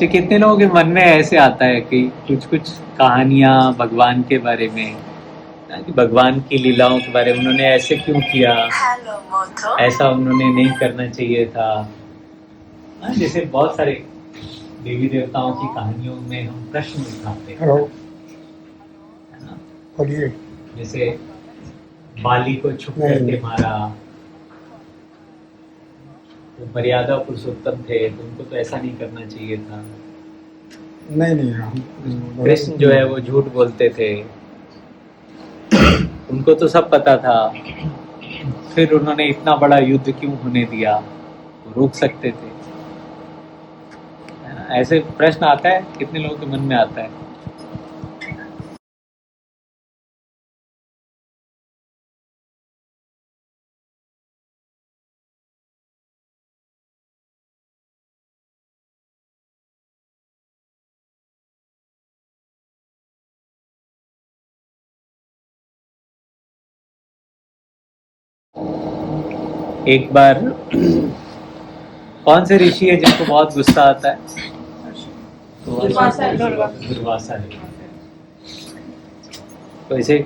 तो कितने लोगों के मन में ऐसे आता है कि कुछ कुछ कहानियाँ भगवान के बारे में, कि भगवान की लीलाओं के बारे में उन्होंने ऐसे क्यों किया, ऐसा उन्होंने नहीं करना चाहिए था। जैसे बहुत सारे देवी देवताओं की कहानियों में हम प्रश्न उठाते हैं। हेलो, है ना? बोलिए। जैसे बाली को छुप करके मारा, वो मर्यादा पुरुषोत्तम थे तो उनको तो ऐसा नहीं करना चाहिए था। नहीं कृष्ण जो है वो झूठ बोलते थे, उनको तो सब पता था, फिर उन्होंने इतना बड़ा युद्ध क्यों होने दिया, वो रोक सकते थे। ऐसे प्रश्न आता है, कितने लोगों के मन में आता है। एक बार कौन से ऋषि है जिनको बहुत गुस्सा आता है? दुर्वासा। तो ऐसे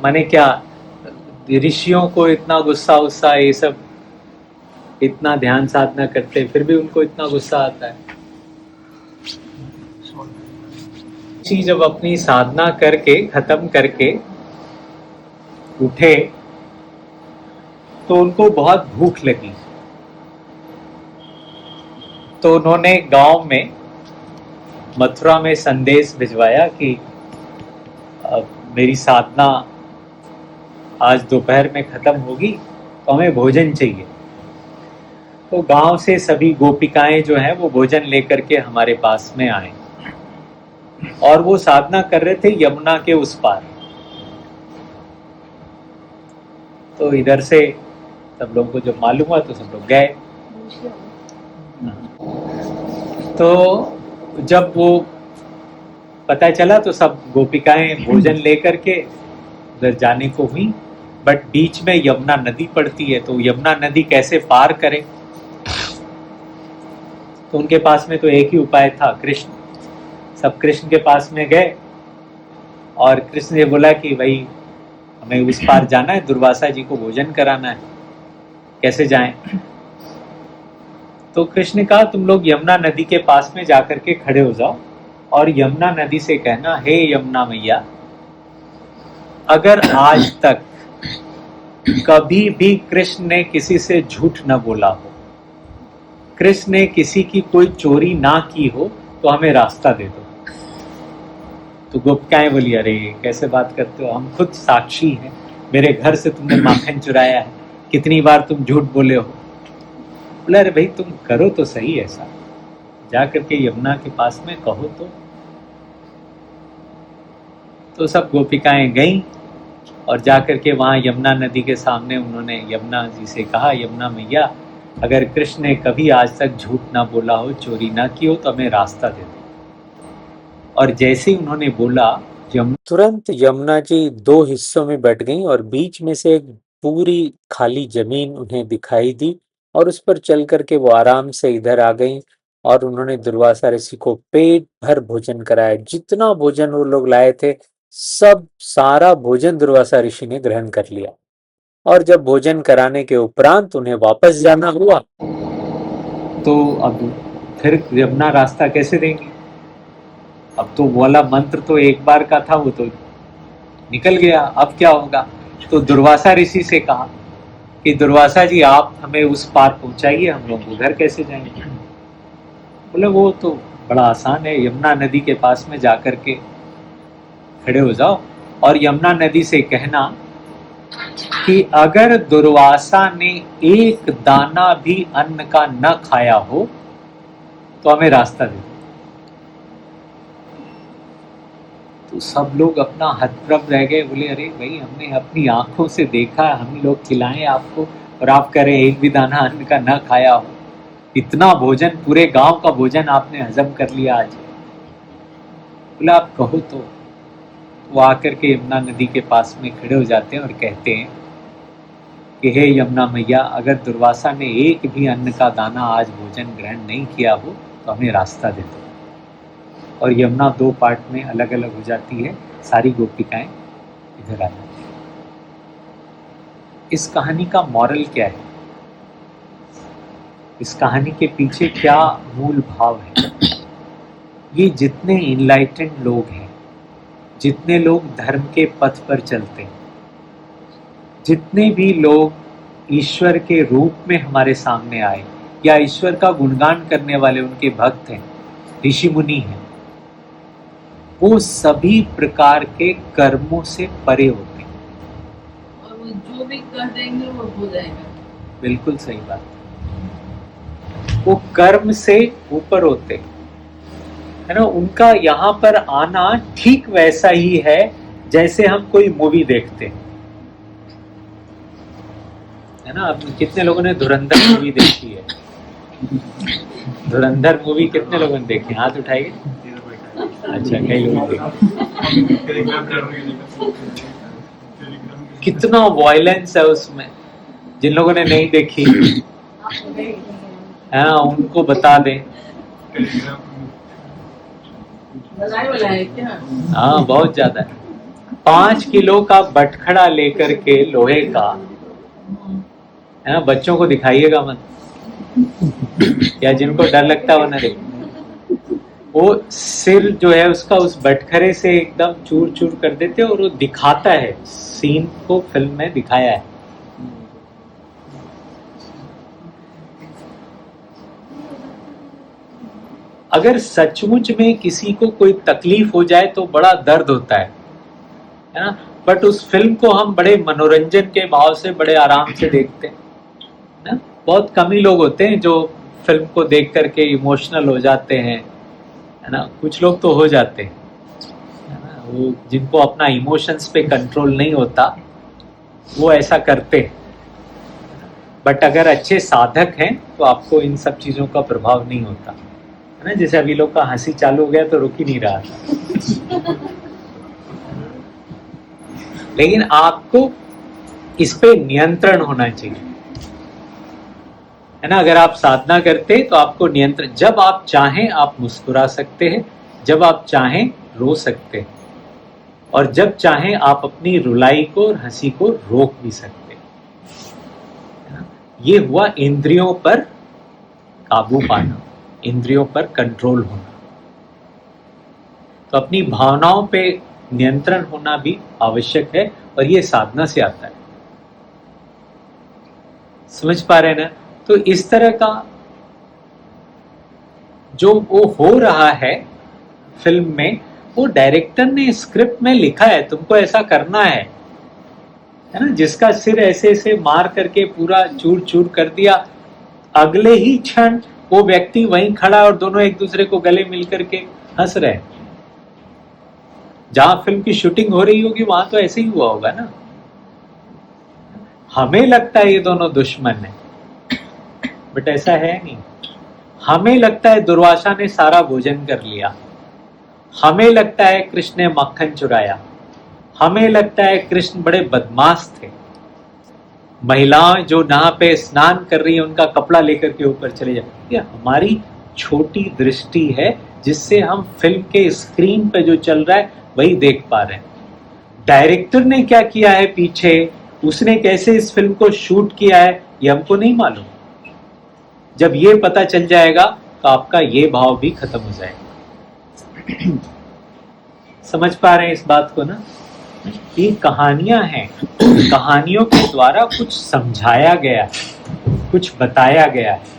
माने क्या, ऋषियों को इतना गुस्सा ये सब इतना ध्यान साधना करते फिर भी उनको इतना गुस्सा आता है। ऋषि जब अपनी साधना करके खत्म करके उठे तो उनको बहुत भूख लगी, तो उन्होंने गांव में मथुरा में संदेश भिजवाया कि मेरी साधना आज दोपहर में खत्म होगी तो हमें भोजन चाहिए। तो गांव से सभी गोपिकाएं जो हैं वो भोजन लेकर के हमारे पास में आए, और वो साधना कर रहे थे यमुना के उस पार। तो इधर से सब लोगों को जब मालूम हुआ तो सब लोग गए। तो जब वो पता चला तो सब गोपिकाएं भोजन लेकर के उधर जाने को हुई, बट बीच में यमुना नदी पड़ती है, तो यमुना नदी कैसे पार करें। तो उनके पास में तो एक ही उपाय था, कृष्ण। सब कृष्ण के पास में गए और कृष्ण ने बोला कि भाई हमें उस पार जाना है, दुर्वासा जी को भोजन कराना है, कैसे जाएं। तो कृष्ण ने कहा तुम लोग यमुना नदी के पास में जाकर के खड़े हो जाओ और यमुना नदी से कहना, हे यमुना मैया, अगर आज तक कभी भी कृष्ण ने किसी से झूठ न बोला हो, कृष्ण ने किसी की कोई चोरी ना की हो, तो हमें रास्ता दे दो। तो गोपिकाएं बोली, अरे कैसे बात करते हो, हम खुद साक्षी हैं, मेरे घर से तुमने माखन चुराया है, कितनी बार तुम झूठ बोले हो। बोला, अरे भाई तुम करो तो सही ऐसा, जा करके यमुना के पास में कहो तो सब गोपिकाएं गईं और जाकर के वहाँ यमुना नदी के सामने उन्होंने यमुना जी से कहा, यमुना मैया, अगर कृष्ण ने कभी आज तक झूठ ना बोला हो, चोरी ना की हो, तो हमें रास्ता दे दो। और जैसे ही उन्होंने बोला, तुरंत यमुना जी दो हिस्सों में बट गईं और बीच में से एक पूरी खाली जमीन उन्हें दिखाई दी, और उस पर चल करके वो आराम से इधर आ गईं और उन्होंने दुर्वासा ऋषि को पेट भर भोजन कराया। जितना भोजन वो लोग लाए थे सब सारा भोजन दुर्वासा ऋषि ने ग्रहण कर लिया। और जब भोजन कराने के उपरांत उन्हें वापस जाना हुआ तो अब फिर यमुना रास्ता कैसे देंगे। अब तो वाला मंत्र तो एक बार का था, वो तो निकल गया, अब क्या होगा। तो दुर्वासा ऋषि से कहा कि दुर्वासा जी आप हमें उस पार पहुंचाइए, हम लोग उधर कैसे जाएंगे। बोले वो तो बड़ा आसान है, यमुना नदी के पास में जाकर के खड़े हो जाओ और यमुना नदी से कहना कि अगर दुर्वासा ने एक दाना भी अन्न का न खाया हो तो हमें रास्ता दे। तो सब लोग अपना हतप्रभ रह गए, बोले अरे भाई हमने अपनी आंखों से देखा, हम लोग खिलाएं आपको और आप कह रहे एक भी दाना अन्न का न खाया हो। इतना भोजन, पूरे गांव का भोजन आपने हजम कर लिया आज। बोला आप कहो तो। वो आकर के यमुना नदी के पास में खड़े हो जाते हैं और कहते हैं कि हे यमुना मैया, अगर दुर्वासा ने एक भी अन्न का दाना आज भोजन ग्रहण नहीं किया हो तो हमें रास्ता दे दो। और यमुना 2 पार्ट में अलग अलग हो जाती है, सारी गोपिकाएं इधर आ जाती हैं। इस कहानी का मॉरल क्या है? इस कहानी के पीछे क्या मूल भाव है? ये जितने इनलाइटेंड लोग हैं, जितने लोग धर्म के पथ पर चलते हैं, जितने भी लोग ईश्वर के रूप में हमारे सामने आए या ईश्वर का गुणगान करने वाले उनके भक्त हैं, ऋषि मुनि हैं, वो सभी प्रकार के कर्मों से परे होते हैं। और वो जो भी कर देंगे वो हो जाएगा। बिल्कुल सही बात। वो कर्म से ऊपर होते हैं, है ना। उनका यहाँ पर आना ठीक वैसा ही है जैसे हम कोई मूवी देखते हैं, है ना। अब कितने लोगों ने धुरंधर मूवी देखी है? धुरंधर मूवी कितने लोगों ने देखी? हाथ उठाइए। अच्छा, कई लोग देखे। कितना वायलेंस है उसमें। जिन लोगों ने नहीं देखी, हाँ, उनको बता दें। हाँ, बहुत ज्यादा है। 5 किलो का बटखड़ा लेकर के लोहे का, है ना, बच्चों को दिखाइएगा मत, या जिनको डर लगता है वो ना देखे। वो सिर जो है उसका उस बटखरे से एकदम चूर चूर कर देते और वो दिखाता है, सीन को फिल्म में दिखाया है। अगर सचमुच में किसी को कोई तकलीफ हो जाए तो बड़ा दर्द होता है ना। बट उस फिल्म को हम बड़े मनोरंजन के भाव से बड़े आराम से देखते हैं ना। बहुत कम ही लोग होते हैं जो फिल्म को देख करके इमोशनल हो जाते हैं, है ना। कुछ लोग तो हो जाते हैं, है ना। वो जिनको अपना इमोशंस पे कंट्रोल नहीं होता वो ऐसा करते हैं। बट अगर अच्छे साधक हैं तो आपको इन सब चीज़ों का प्रभाव नहीं होता, है ना। जैसे अभी लोग का हंसी चालू हो गया तो रुक ही नहीं रहा था। लेकिन आपको इस पे नियंत्रण होना चाहिए, है ना। अगर आप साधना करते तो आपको नियंत्रण, जब आप चाहें आप मुस्कुरा सकते हैं, जब आप चाहें रो सकते हैं, और जब चाहें आप अपनी रुलाई को और हंसी को रोक भी सकते हैं, है ना। ये हुआ इंद्रियों पर काबू पाना, इंद्रियों पर कंट्रोल होना। तो अपनी भावनाओं पे नियंत्रण होना भी आवश्यक है, और ये साधना से आता है। समझ पा रहे हैं ना। तो इस तरह का जो वो हो रहा है फिल्म में, वो डायरेक्टर ने स्क्रिप्ट में लिखा है, तुमको ऐसा करना है ना। जिसका सिर ऐसे ऐसे मार करके पूरा चूर चूर कर दिया, अगले ही क्षण वो व्यक्ति वहीं खड़ा और दोनों एक दूसरे को गले मिल करके हंस रहे हैं। जहां फिल्म की शूटिंग हो रही होगी वहां तो ऐसे ही हुआ होगा ना। हमें लगता है ये दोनों दुश्मन है, बट ऐसा है नहीं। हमें लगता है दुर्वासा ने सारा भोजन कर लिया, हमें लगता है कृष्ण ने मक्खन चुराया, हमें लगता है कृष्ण बड़े बदमाश थे। महिलाएं जो नहा पे स्नान कर रही है उनका कपड़ा लेकर के ऊपर चले जाए। ये हमारी छोटी दृष्टि है जिससे हम फिल्म के स्क्रीन पे जो चल रहा है वही देख पा रहे हैं। डायरेक्टर ने क्या किया है पीछे, उसने कैसे इस फिल्म को शूट किया है, ये हमको नहीं मालूम। जब ये पता चल जाएगा तो आपका ये भाव भी खत्म हो जाएगा। समझ पा रहे हैं इस बात को ना। ये कहानियां हैं, कहानियों के द्वारा कुछ समझाया गया है, कुछ बताया गया है।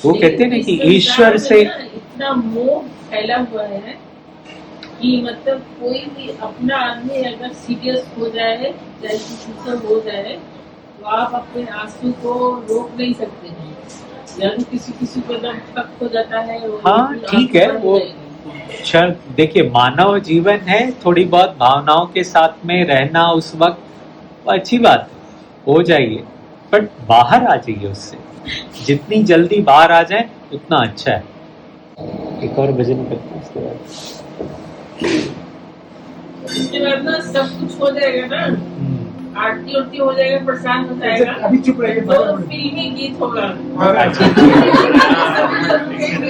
वो कहते हैं ना कि ईश्वर से इतना मोह फैला हुआ है कि मतलब कोई भी अपना आदमी अगर सीरियस हो जाए, चाहे किसी से हो जाए, तो आप अपने आंसू को रोक नहीं सकते हैं। या तो किसी को एकदम तक हो जाता है। हाँ ठीक है, वो क्षण देखिए, मानव जीवन है, थोड़ी बहुत भावनाओं के साथ में रहना उस वक्त, वो अच्छी बात है, हो जाइए, बट बाहर आ जाइए उससे। जितनी जल्दी बाहर आ जाए उतना अच्छा है। एक और भजन करते हैं उसके बाद। इसके बाद ना सब कुछ हो जाएगा ना। आरती उरती हो जाएगा, प्रसाद हो जाएगा, अभी चुप रहिए, तो फिल्मी गीत होगा। अच्छा